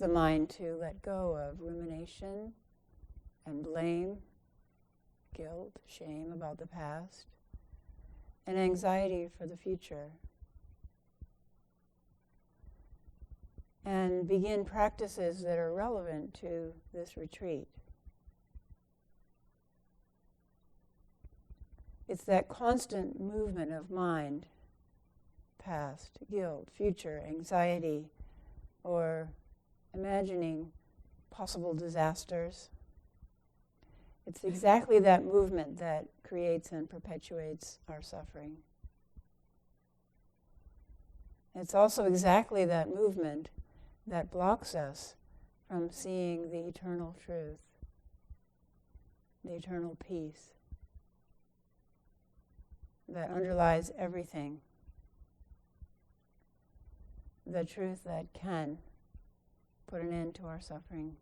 the mind to let go of rumination and blame, guilt, shame about the past, and anxiety for the future. And begin practices that are relevant to this retreat. It's that constant movement of mind, past, guilt, future, anxiety, or imagining possible disasters. It's exactly that movement that creates and perpetuates our suffering. It's also exactly that movement that blocks us from seeing the eternal truth, the eternal peace that underlies everything, the truth that can put an end to our suffering.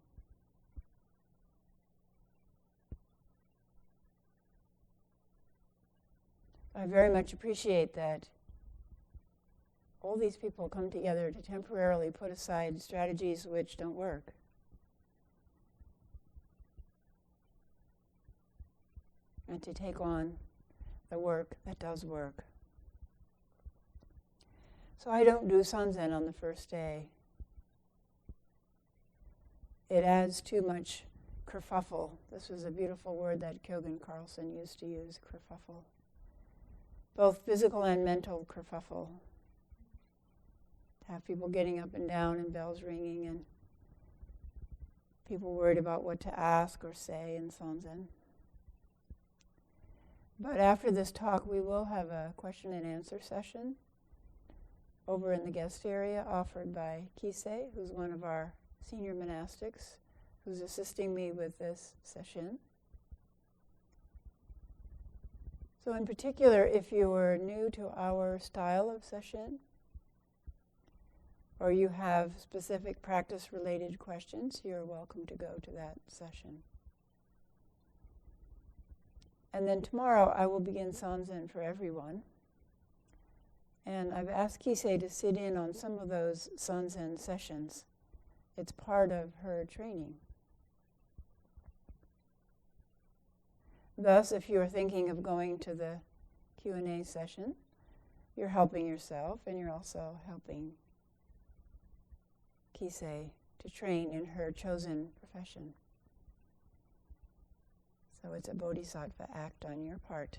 I very much appreciate that all these people come together to temporarily put aside strategies which don't work. And to take on the work that does work. So I don't do Sanzen on the first day. It adds too much kerfuffle. This was a beautiful word that Kyogen Carlson used to use, kerfuffle. Both physical and mental kerfuffle. To have people getting up and down and bells ringing and people worried about what to ask or say in Sanzen. But after this talk, we will have a question and answer session over in the guest area offered by Kisei, who's one of our senior monastics, who's assisting me with this session. So in particular, if you are new to our style of session, or you have specific practice-related questions, you're welcome to go to that session. And then tomorrow I will begin Sanzen for everyone. And I've asked Kisei to sit in on some of those Sanzen sessions. It's part of her training. Thus, if you're thinking of going to the Q&A session, you're helping yourself and you're also helping Kisei to train in her chosen profession. So it's a bodhisattva act on your part.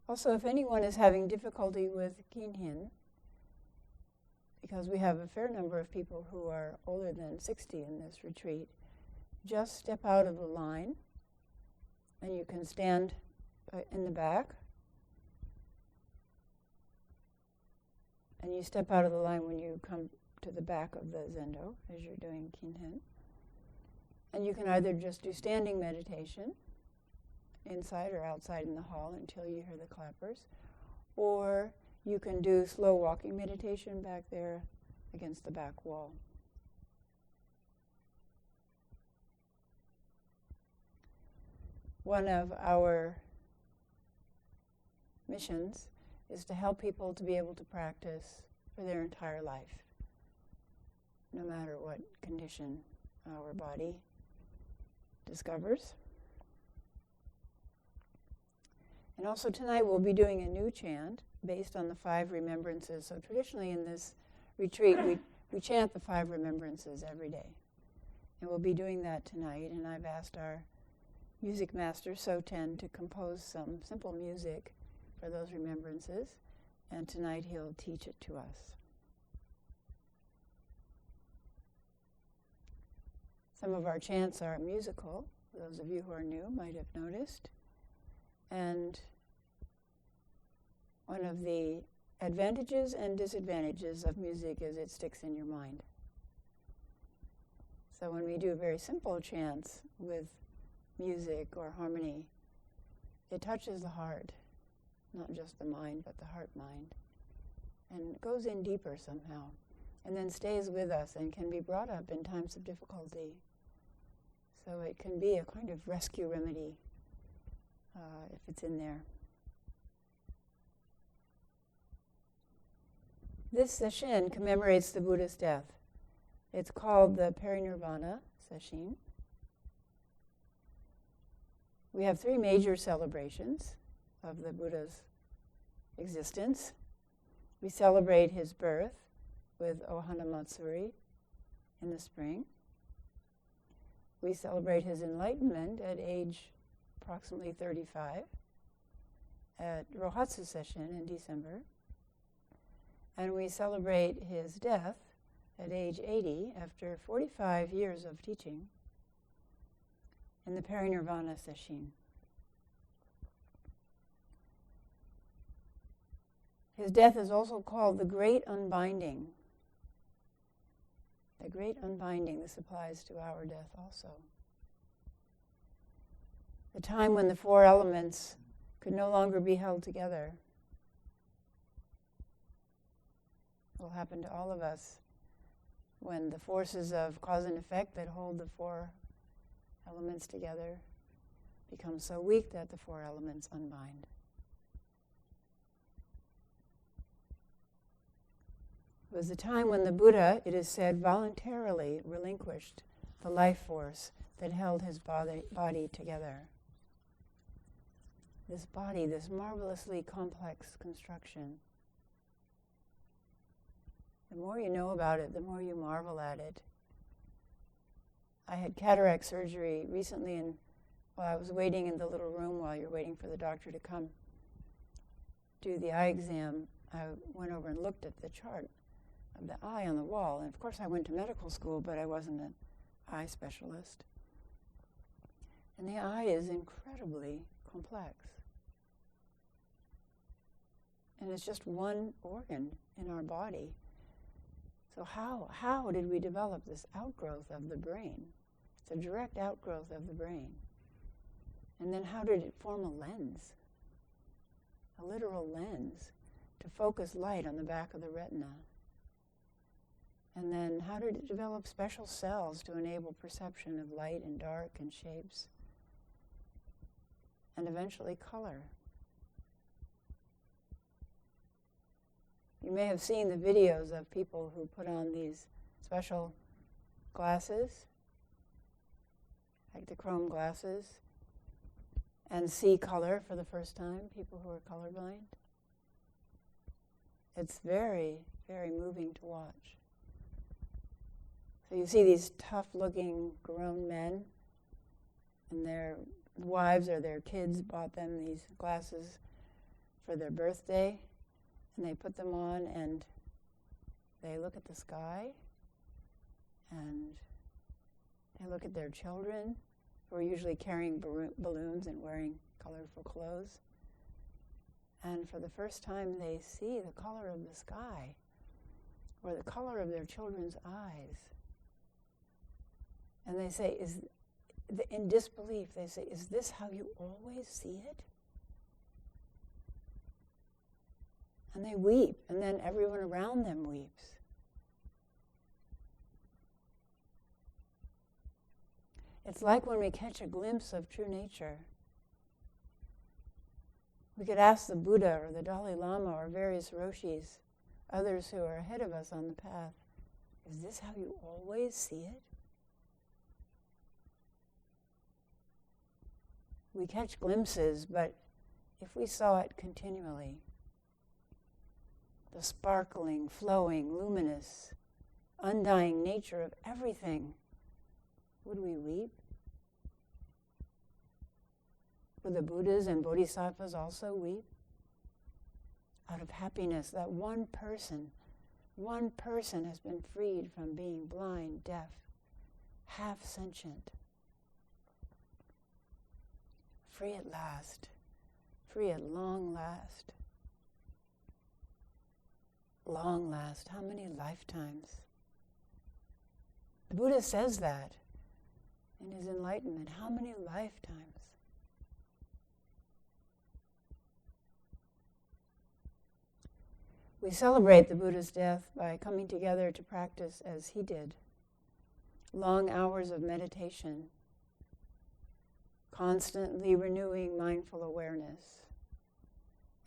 Also, if anyone is having difficulty with kinhin, because we have a fair number of people who are older than 60 in this retreat, just step out of the line, and you can stand in the back, and you step out of the line when you come to the back of the zendo as you're doing kinhin. And you can either just do standing meditation inside or outside in the hall until you hear the clappers, or you can do slow walking meditation back there against the back wall. One of our missions is to help people to be able to practice for their entire life, no matter what condition our body discovers. And also tonight we'll be doing a new chant based on the 5 remembrances. So traditionally in this retreat we chant the 5 remembrances every day. And we'll be doing that tonight, and I've asked our music master, Soten, to compose some simple music for those remembrances, and tonight he'll teach it to us. Some of our chants are musical. Those of you who are new might have noticed. And one of the advantages and disadvantages of music is it sticks in your mind. So when we do very simple chants with music or harmony, it touches the heart, not just the mind, but the heart-mind, and goes in deeper somehow, and then stays with us and can be brought up in times of difficulty. So it can be a kind of rescue remedy if it's in there. This Sesshin commemorates the Buddha's death. It's called the Pari-Nirvana Sesshin. We have 3 major celebrations of the Buddha's existence. We celebrate his birth with Ohana Matsuri in the spring. We celebrate his enlightenment at age approximately 35 at Rohatsu Sesshin in December. And we celebrate his death at age 80 after 45 years of teaching in the Pari-Nirvana Sesshin. His death is also called the Great Unbinding. The Great Unbinding, this applies to our death also. The time when the 4 elements could no longer be held together. It will happen to all of us when the forces of cause and effect that hold the 4 elements together become so weak that the 4 elements unbind. It was the time when the Buddha, it is said, voluntarily relinquished the life force that held his body together. This body, this marvelously complex construction. The more you know about it, the more you marvel at it. I had cataract surgery recently, and while I was waiting in the little room while you're waiting for the doctor to come do the eye exam, I went over and looked at the chart of the eye on the wall. And of course I went to medical school, but I wasn't an eye specialist. And the eye is incredibly complex. And it's just one organ in our body. So how did we develop this outgrowth of the brain? It's a direct outgrowth of the brain. And then how did it form a lens? A literal lens to focus light on the back of the retina. And then how did it develop special cells to enable perception of light and dark and shapes? And eventually color. You may have seen the videos of people who put on these special glasses, like the chrome glasses, and see color for the first time, people who are colorblind. It's very, very moving to watch. So you see these tough-looking grown men, and their wives or their kids bought them these glasses for their birthday, and they put them on and they look at the sky, and they look at their children, who are usually carrying balloons and wearing colorful clothes. And for the first time they see the color of the sky, or the color of their children's eyes. And they say, in disbelief, they say, "Is this how you always see it?" And they weep, and then everyone around them weeps. It's like when we catch a glimpse of true nature. We could ask the Buddha or the Dalai Lama or various Roshis, others who are ahead of us on the path, "Is this how you always see it?" We catch glimpses, but if we saw it continually, the sparkling, flowing, luminous, undying nature of everything, would we weep? Would the Buddhas and Bodhisattvas also weep? Out of happiness that one person has been freed from being blind, deaf, half sentient. Free at last, free at long last. Long last, how many lifetimes? The Buddha says that in his enlightenment. How many lifetimes? We celebrate the Buddha's death by coming together to practice as he did. Long hours of meditation, constantly renewing mindful awareness,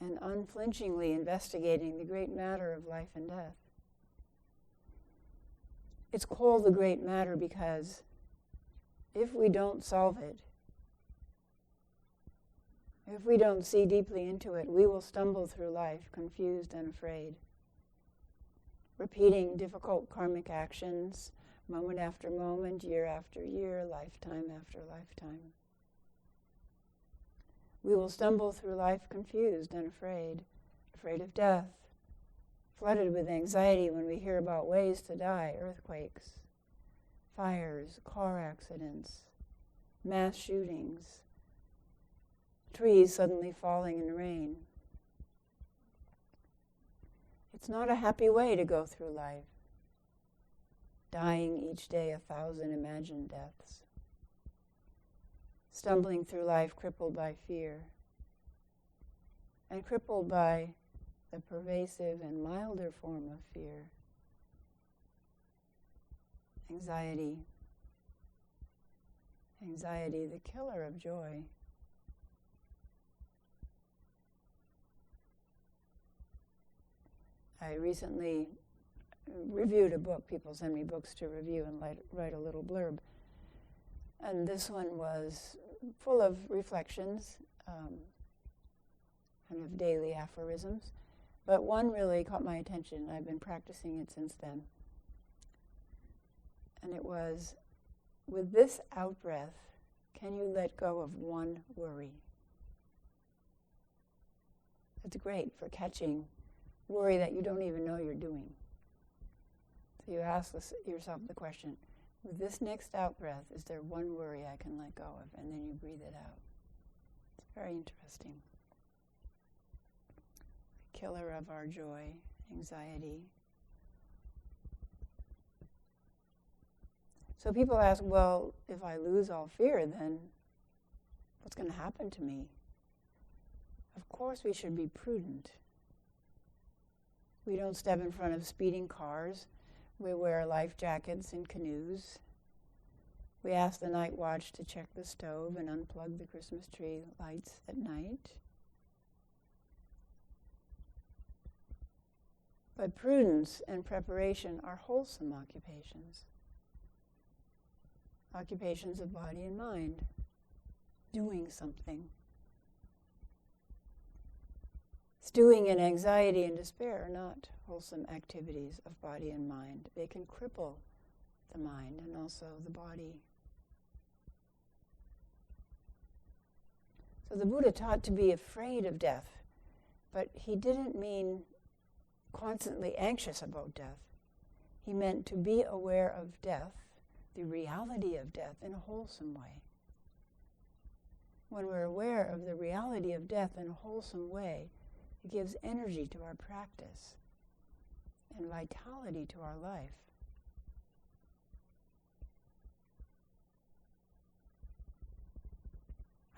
and unflinchingly investigating the great matter of life and death. It's called the great matter because if we don't solve it, if we don't see deeply into it, we will stumble through life confused and afraid, repeating difficult karmic actions, moment after moment, year after year, lifetime after lifetime. We will stumble through life confused and afraid of death, flooded with anxiety when we hear about ways to die, earthquakes, fires, car accidents, mass shootings, trees suddenly falling in the rain. It's not a happy way to go through life, dying each day 1,000 imagined deaths, stumbling through life crippled by fear, and crippled by the pervasive and milder form of fear, anxiety. Anxiety, the killer of joy. I recently reviewed a book. People send me books to review and write a little blurb. And this one was full of reflections, kind of daily aphorisms. But one really caught my attention. I've been practicing it since then. And it was, with this out-breath, can you let go of one worry? It's great for catching worry that you don't even know you're doing. So you ask yourself the question, with this next out-breath, is there one worry I can let go of? And then you breathe it out. It's very interesting. The killer of our joy, anxiety. So people ask, well, if I lose all fear, then what's going to happen to me? Of course we should be prudent. We don't step in front of speeding cars. We wear life jackets in canoes. We ask the night watch to check the stove and unplug the Christmas tree lights at night. But prudence and preparation are wholesome occupations. Occupations of body and mind. Doing something. Stewing in anxiety and despair are not wholesome activities of body and mind. They can cripple the mind and also the body. So the Buddha taught to be afraid of death, but he didn't mean constantly anxious about death. He meant to be aware of death, the reality of death, in a wholesome way. When we're aware of the reality of death in a wholesome way, it gives energy to our practice and vitality to our life.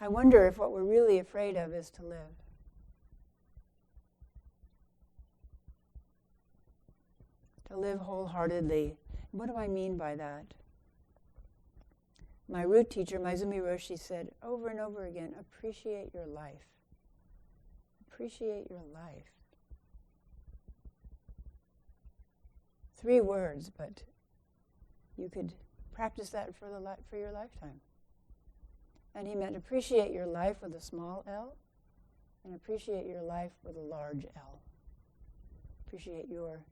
I wonder if what we're really afraid of is to live. To live wholeheartedly. What do I mean by that? My root teacher, Maizumi Roshi, said over and over again, appreciate your life. Appreciate your life. 3 words, but you could practice that for your lifetime. And he meant appreciate your life with a small L and appreciate your life with a large L. Appreciate your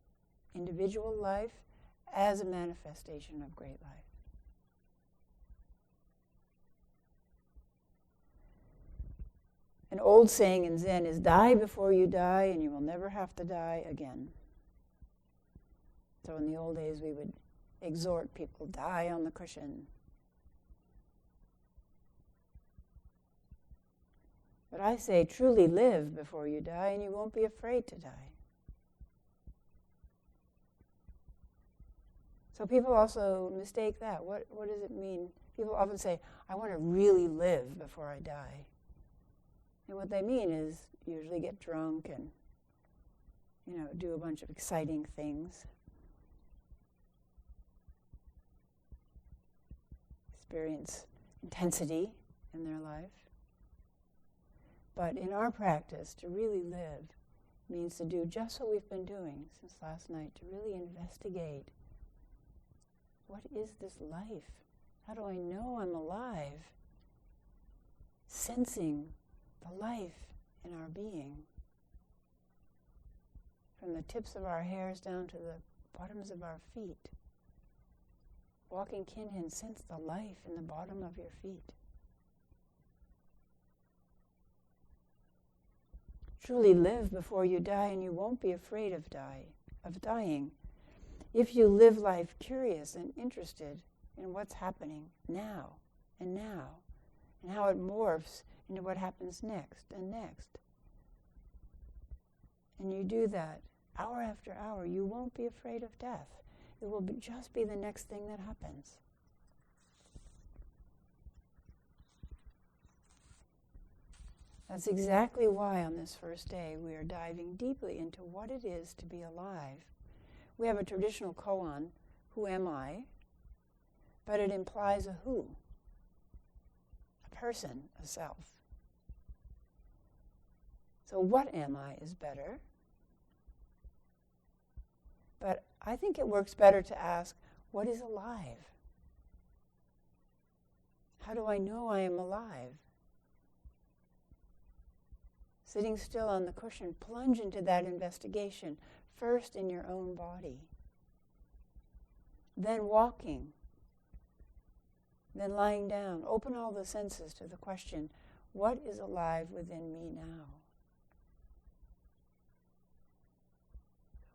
individual life as a manifestation of great life. An old saying in Zen is, die before you die and you will never have to die again. So in the old days we would exhort people, die on the cushion. But I say, truly live before you die and you won't be afraid to die. So people also mistake that. What does it mean? People often say, I want to really live before I die. And what they mean is usually get drunk and, do a bunch of exciting things. Experience intensity in their life. But in our practice, to really live means to do just what we've been doing since last night, to really investigate, what is this life? How do I know I'm alive? Sensing the life in our being. From the tips of our hairs down to the bottoms of our feet. Walking Kinhin, sense the life in the bottom of your feet. Truly live before you die, and you won't be afraid of dying. If you live life curious and interested in what's happening now, and how it morphs into what happens next and next. And you do that hour after hour, you won't be afraid of death. It will just be the next thing that happens. That's exactly why on this first day we are diving deeply into what it is to be alive. We have a traditional koan, who am I? But it implies a who, a person, a self. So what am I is better. But I think it works better to ask, what is alive? How do I know I am alive? Sitting still on the cushion, plunge into that investigation, first in your own body, then walking, then lying down. Open all the senses to the question, what is alive within me now?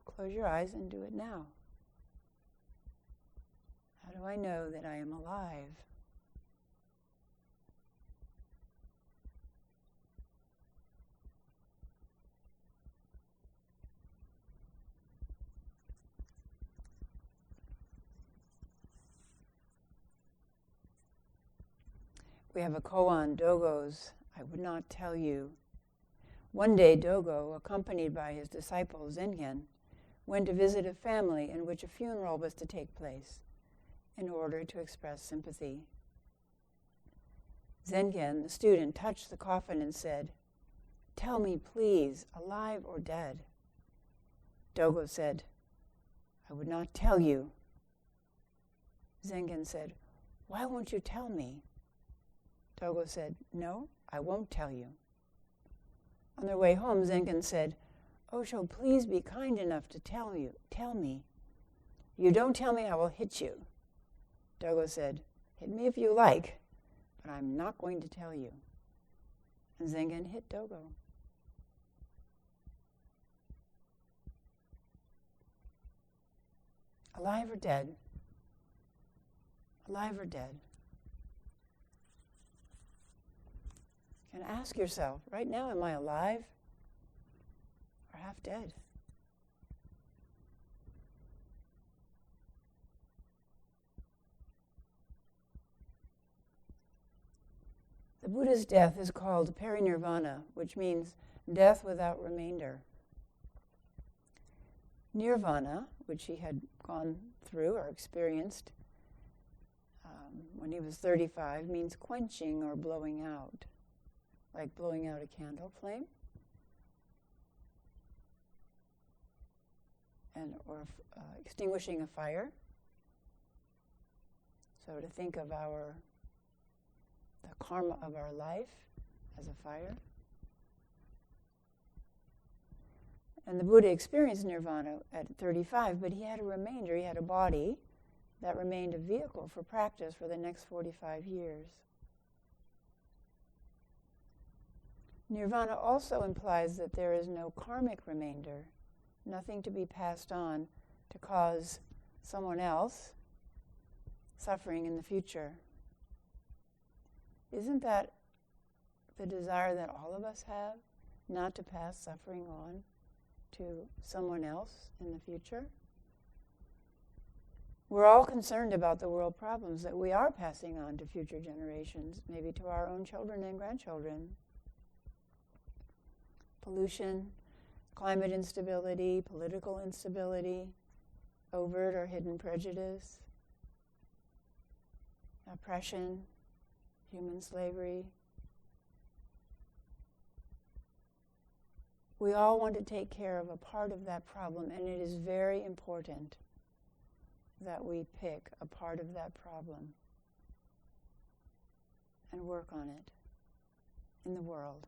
Close your eyes and do it now. How do I know that I am alive? We have a koan, Dogo's, I would not tell you. One day Dogo, accompanied by his disciple Zengen, went to visit a family in which a funeral was to take place in order to express sympathy. Zengen, the student, touched the coffin and said, "Tell me, please, alive or dead?" Dogo said, "I would not tell you." Zengen said, "Why won't you tell me?" Dogo said, "No, I won't tell you." On their way home, Zengen said, "Osho, please be kind enough to tell me. You don't tell me, I will hit you." Dogo said, "Hit me if you like, but I'm not going to tell you." And Zengen hit Dogo. Alive or dead? Alive or dead? You can ask yourself, right now, am I alive or half dead? The Buddha's death is called Pari-Nirvana, which means death without remainder. Nirvana, which he had gone through or experienced when he was 35, means quenching or blowing out, like blowing out a candle flame, or extinguishing a fire. So to think of the karma of our life as a fire. And the Buddha experienced nirvana at 35, but he had a remainder, he had a body that remained a vehicle for practice for the next 45 years. Nirvana also implies that there is no karmic remainder, nothing to be passed on to cause someone else suffering in the future. Isn't that the desire that all of us have, not to pass suffering on to someone else in the future? We're all concerned about the world problems that we are passing on to future generations, maybe to our own children and grandchildren. Pollution, climate instability, political instability, overt or hidden prejudice, oppression, human slavery. We all want to take care of a part of that problem, and it is very important that we pick a part of that problem and work on it in the world.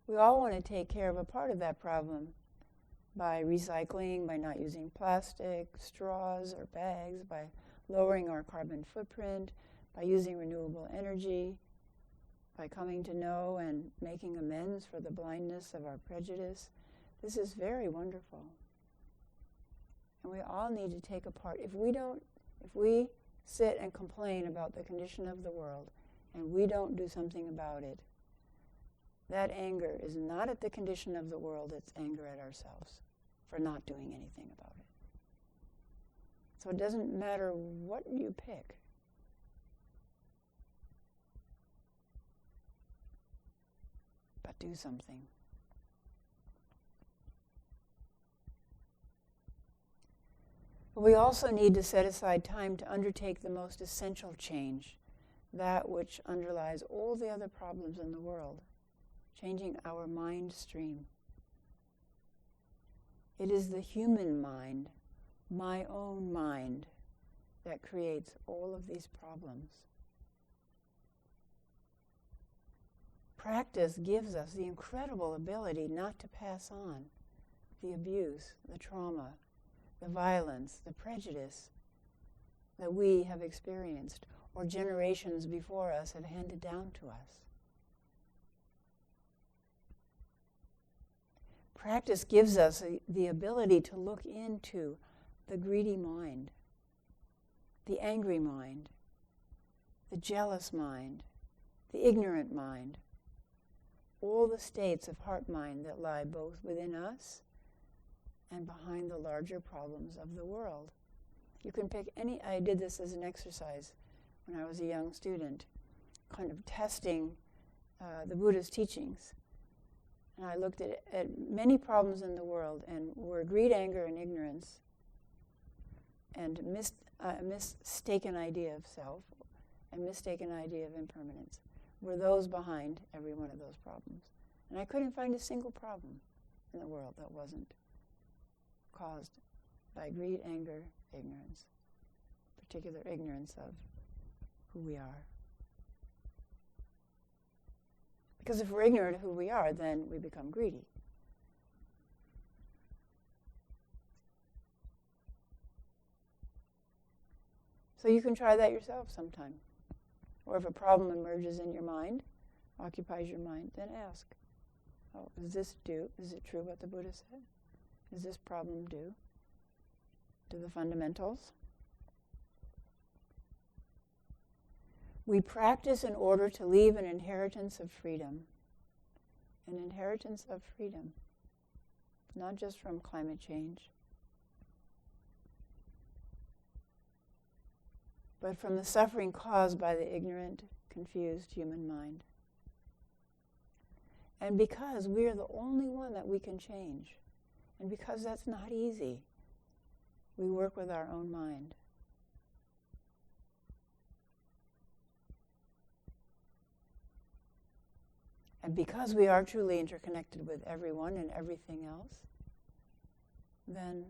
We all want to take care of a part of that problem by recycling, by not using plastic, straws, or bags, by lowering our carbon footprint, by using renewable energy, by coming to know and making amends for the blindness of our prejudice. This is very wonderful. And we all need to take a part. If we sit and complain about the condition of the world and we don't do something about it, that anger is not at the condition of the world, it's anger at ourselves for not doing anything about it. So it doesn't matter what you pick. But do something. But we also need to set aside time to undertake the most essential change, that which underlies all the other problems in the world, changing our mind stream. It is the human mind, my own mind, that creates all of these problems. Practice gives us the incredible ability not to pass on the abuse, the trauma, the violence, the prejudice that we have experienced or generations before us have handed down to us. Practice gives us the ability to look into the greedy mind, the angry mind, the jealous mind, the ignorant mind, all the states of heart-mind that lie both within us and behind the larger problems of the world. You can pick any. I did this as an exercise when I was a young student, kind of testing the Buddha's teachings. And I looked at many problems in the world, and were greed, anger, and ignorance, and mistaken idea of self, and mistaken idea of impermanence, were those behind every one of those problems. And I couldn't find a single problem in the world that wasn't caused by greed, anger, ignorance, particular ignorance of who we are. Because if we're ignorant of who we are, then we become greedy. So you can try that yourself sometime. Or if a problem emerges in your mind, occupies your mind, then ask, oh, is this due? Is it true what the Buddha said? Is this problem due to the fundamentals? We practice in order to leave an inheritance of freedom. An inheritance of freedom, not just from climate change, but from the suffering caused by the ignorant, confused human mind. And because we are the only one that we can change, and because that's not easy, we work with our own mind. And because we are truly interconnected with everyone and everything else, then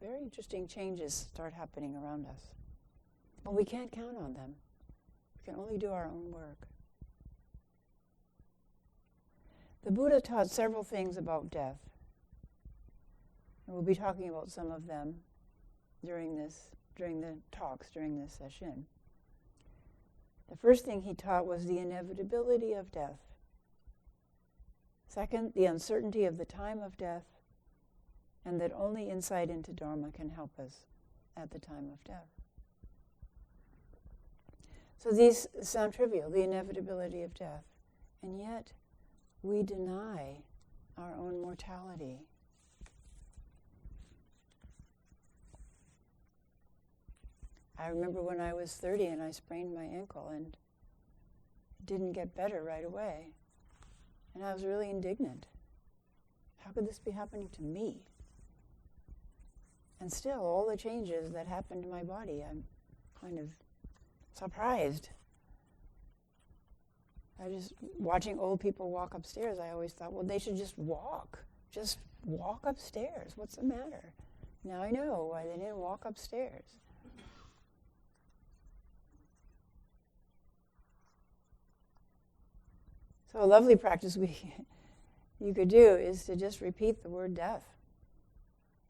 very interesting changes start happening around us. But we can't count on them. We can only do our own work. The Buddha taught several things about death. And we'll be talking about some of them during the talks during this session. The first thing he taught was the inevitability of death. Second, the uncertainty of the time of death, and that only insight into Dharma can help us at the time of death. So these sound trivial, the inevitability of death, and yet we deny our own mortality. I remember when I was 30 and I sprained my ankle and it didn't get better right away. And I was really indignant. How could this be happening to me? And still, all the changes that happened to my body, I'm kind of surprised. I just, watching old people walk upstairs, I always thought, well, they should just walk. Just walk upstairs. What's the matter? Now I know why they didn't walk upstairs. So a lovely practice you could do is to just repeat the word death.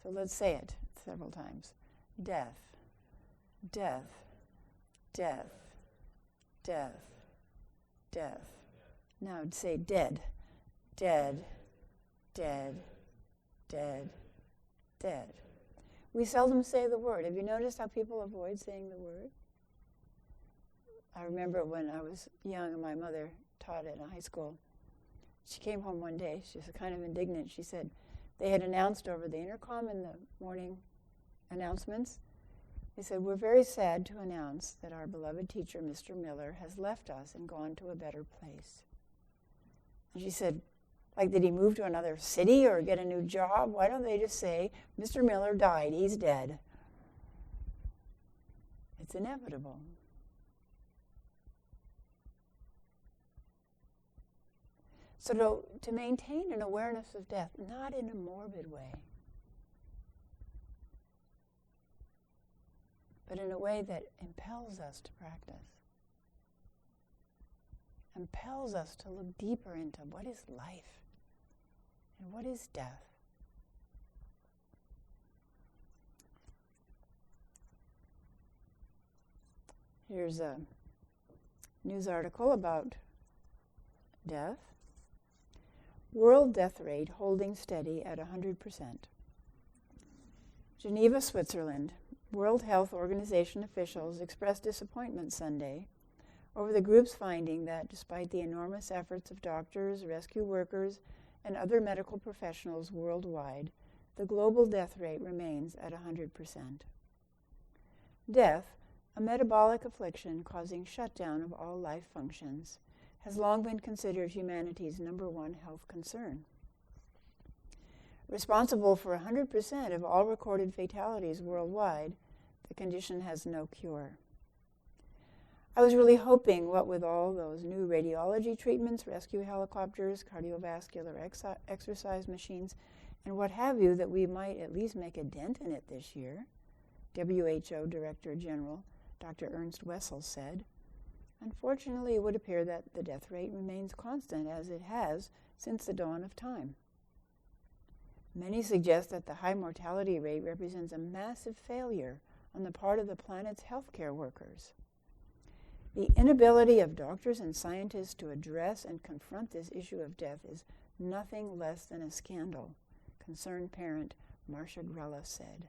So let's say it several times. Death, death, death, death, death. Now say dead, dead, dead, dead, dead. We seldom say the word. Have you noticed how people avoid saying the word? I remember when I was young and my mother taught in a high school. She came home one day. She was kind of indignant. She said they had announced over the intercom in the morning announcements. They said, "We're very sad to announce that our beloved teacher, Mr. Miller, has left us and gone to a better place." And she said, like, did he move to another city or get a new job? Why don't they just say, Mr. Miller died, he's dead? It's inevitable. So to maintain an awareness of death, not in a morbid way, but in a way that impels us to practice, impels us to look deeper into what is life and what is death. Here's a news article about death. World death rate holding steady at 100%. Geneva, Switzerland. World Health Organization officials expressed disappointment Sunday over the group's finding that despite the enormous efforts of doctors, rescue workers, and other medical professionals worldwide, the global death rate remains at 100%. Death, a metabolic affliction causing shutdown of all life functions, has long been considered humanity's #1 health concern. Responsible for 100% of all recorded fatalities worldwide, the condition has no cure. I was really hoping, what with all those new radiology treatments, rescue helicopters, cardiovascular exercise machines, and what have you, that we might at least make a dent in it this year, WHO Director General Dr. Ernst Wessel said. Unfortunately, it would appear that the death rate remains constant as it has since the dawn of time. Many suggest that the high mortality rate represents a massive failure on the part of the planet's healthcare workers. The inability of doctors and scientists to address and confront this issue of death is nothing less than a scandal, concerned parent Marcia Grella said.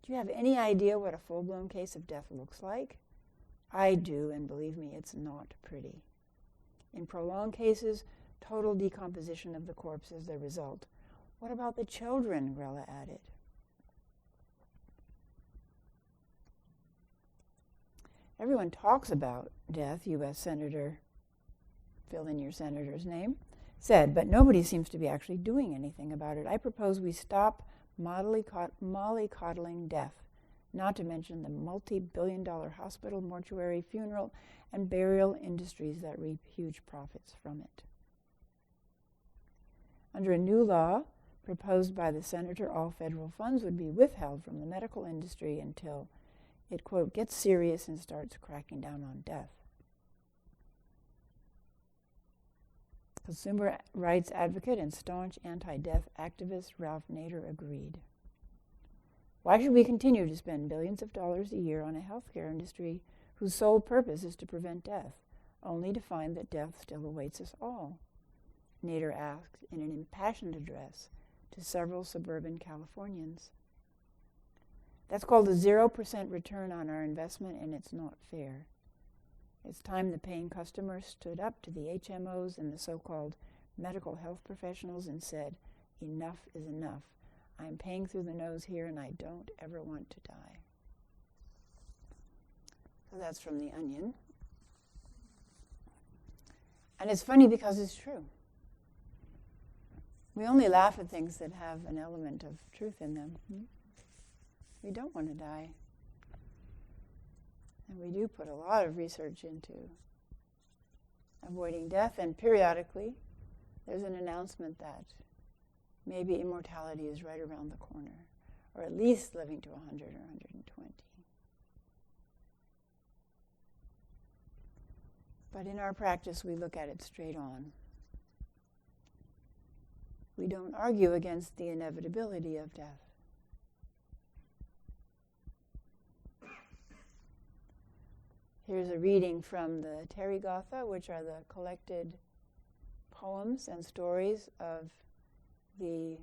Do you have any idea what a full-blown case of death looks like? I do, and believe me, it's not pretty. In prolonged cases, total decomposition of the corpse is the result. What about the children? Grella added. Everyone talks about death, U.S. Senator, fill in your senator's name, said, but nobody seems to be actually doing anything about it. I propose we stop mollycoddling death, not to mention the multi-billion-dollar hospital, mortuary, funeral, and burial industries that reap huge profits from it. Under a new law proposed by the senator, all federal funds would be withheld from the medical industry until it, quote, gets serious and starts cracking down on death. Consumer rights advocate and staunch anti-death activist Ralph Nader agreed. Why should we continue to spend billions of dollars a year on a healthcare industry whose sole purpose is to prevent death, only to find that death still awaits us all? Nader asked in an impassioned address to several suburban Californians. That's called a 0% return on our investment, and it's not fair. It's time the paying customers stood up to the HMOs and the so-called medical health professionals and said, enough is enough. I'm paying through the nose here, and I don't ever want to die. So that's from The Onion. And it's funny because it's true. We only laugh at things that have an element of truth in them. We don't want to die. And we do put a lot of research into avoiding death, and periodically there's an announcement that maybe immortality is right around the corner, or at least living to 100 or 120. But in our practice, we look at it straight on. We don't argue against the inevitability of death. Here's a reading from the Therigatha, which are the collected poems and stories of the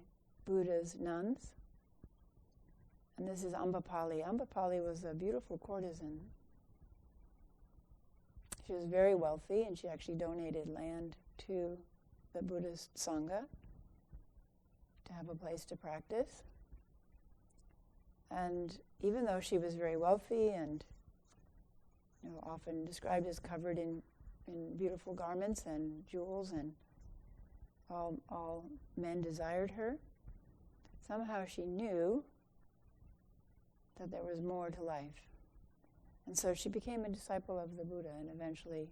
Buddha's nuns. And this is Ambapali. Ambapali was a beautiful courtesan. She was very wealthy, and she actually donated land to the Buddhist Sangha to have a place to practice. And even though she was very wealthy and often described as covered in beautiful garments and jewels, and all men desired her, somehow she knew that there was more to life. And so she became a disciple of the Buddha, and eventually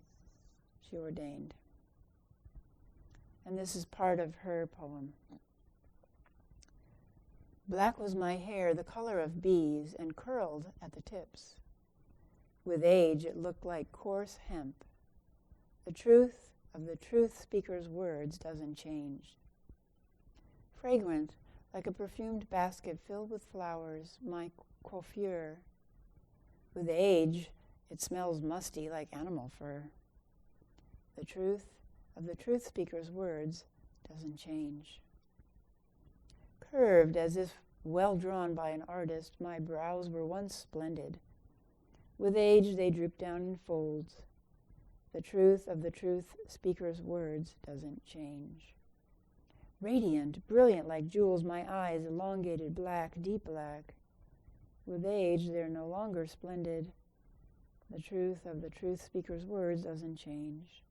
she ordained. And this is part of her poem. Black was my hair, the color of bees, and curled at the tips. With age, it looked like coarse hemp. The truth of the truth speaker's words doesn't change. Fragrant, like a perfumed basket filled with flowers, my coiffure. With age, it smells musty like animal fur. The truth of the truth speaker's words doesn't change. Curved as if well drawn by an artist, my brows were once splendid. With age, they droop down in folds. The truth of the truth speaker's words doesn't change. Radiant, brilliant like jewels, my eyes elongated black, deep black. With age, they're no longer splendid. The truth of the truth speaker's words doesn't change.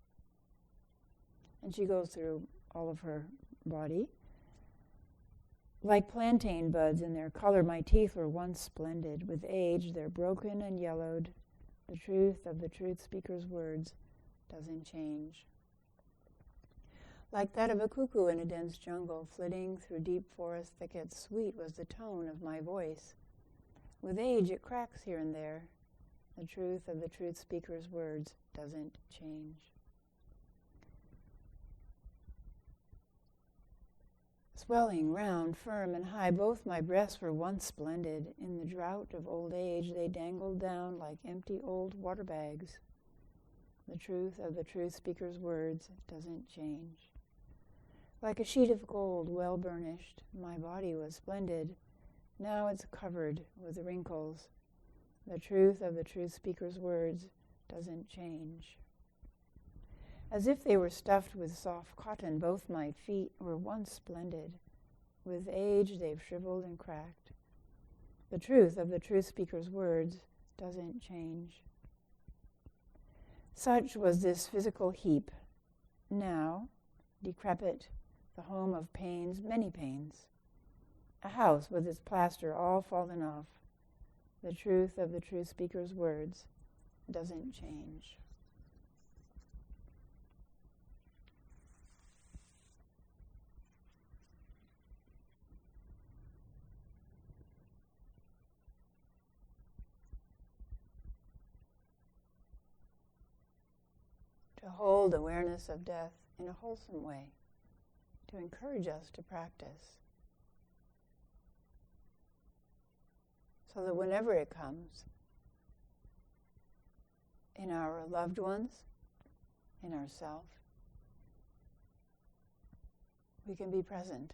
And she goes through all of her body. Like plantain buds in their color, my teeth were once splendid. With age, they're broken and yellowed. The truth of the truth speaker's words doesn't change. Like that of a cuckoo in a dense jungle, flitting through deep forest thickets, sweet was the tone of my voice. With age, it cracks here and there. The truth of the truth speaker's words doesn't change. Swelling, round, firm, and high, both my breasts were once splendid. In the drought of old age, they dangled down like empty old water bags. The truth of the truth speaker's words doesn't change. Like a sheet of gold, well burnished, my body was splendid. Now it's covered with wrinkles. The truth of the truth speaker's words doesn't change. As if they were stuffed with soft cotton, both my feet were once splendid. With age, they've shriveled and cracked. The truth of the truth speaker's words doesn't change. Such was this physical heap. Now, decrepit, the home of pains, many pains. A house with its plaster all fallen off. The truth of the truth speaker's words doesn't change. To hold awareness of death in a wholesome way, to encourage us to practice, so that whenever it comes, in our loved ones, in ourself, we can be present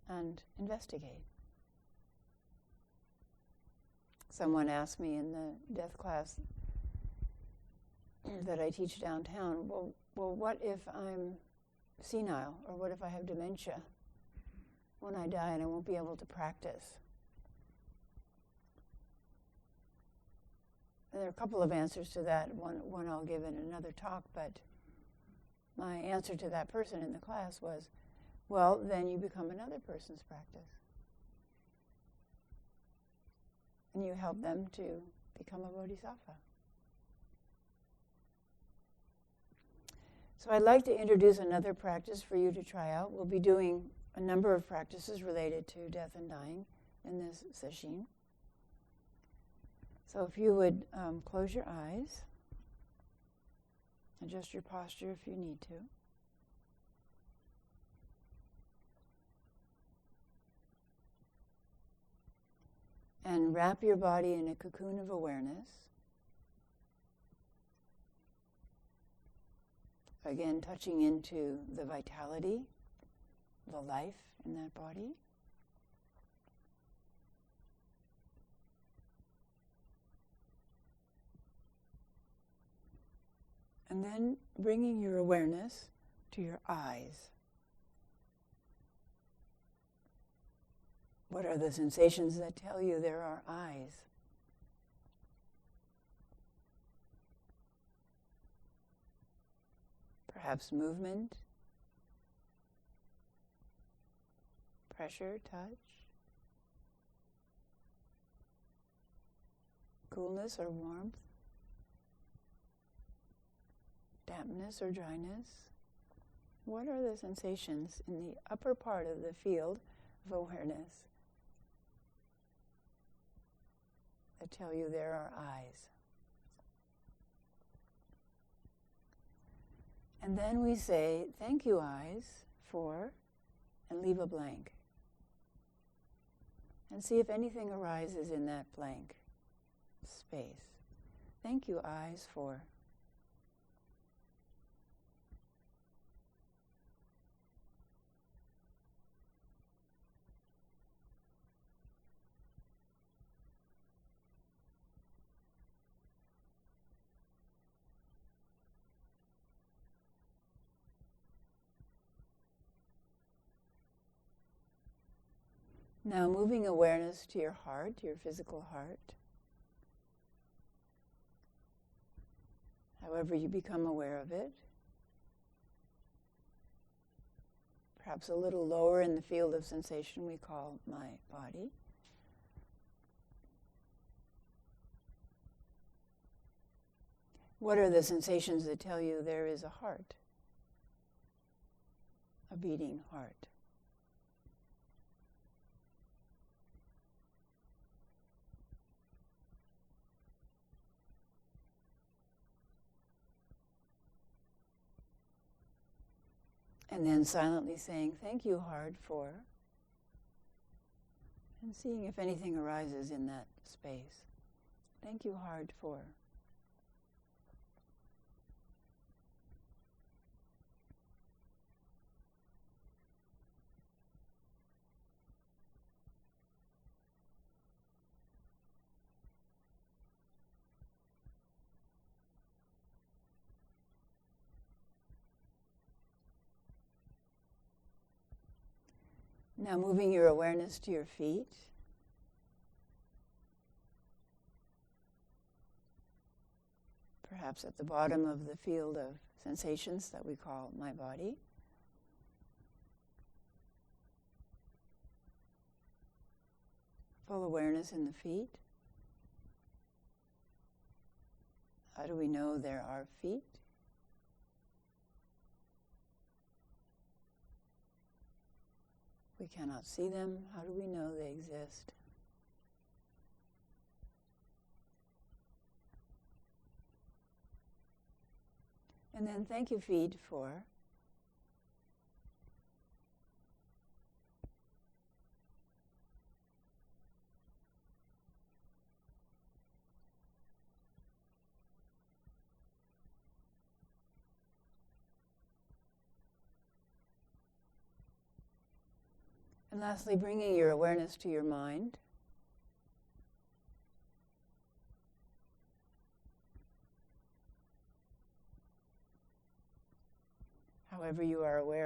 and investigate. Someone asked me in the death class that I teach downtown, well, what if I'm senile, or what if I have dementia when I die and I won't be able to practice? And there are a couple of answers to that. One I'll give in another talk, but my answer to that person in the class was, well, then you become another person's practice. And you help them to become a bodhisattva. So I'd like to introduce another practice for you to try out. We'll be doing a number of practices related to death and dying in this sesshin. So if you would close your eyes, adjust your posture if you need to. And wrap your body in a cocoon of awareness. Again, touching into the vitality, the life in that body. And then bringing your awareness to your eyes. What are the sensations that tell you there are eyes? Perhaps movement, pressure, touch, coolness or warmth, dampness or dryness. What are the sensations in the upper part of the field of awareness that tell you there are eyes? And then we say, thank you, eyes, for, and leave a blank. And see if anything arises in that blank space. Thank you, eyes, for. Now moving awareness to your heart, your physical heart. However you become aware of it. Perhaps a little lower in the field of sensation we call my body. What are the sensations that tell you there is a heart? A beating heart. And then silently saying, thank you, heart, for, and seeing if anything arises in that space. Thank you, heart, for. Now moving your awareness to your feet. Perhaps at the bottom of the field of sensations that we call my body. Full awareness in the feet. How do we know there are feet? We cannot see them. How do we know they exist? And then thank you, feet, for. And lastly, bringing your awareness to your mind. However you are aware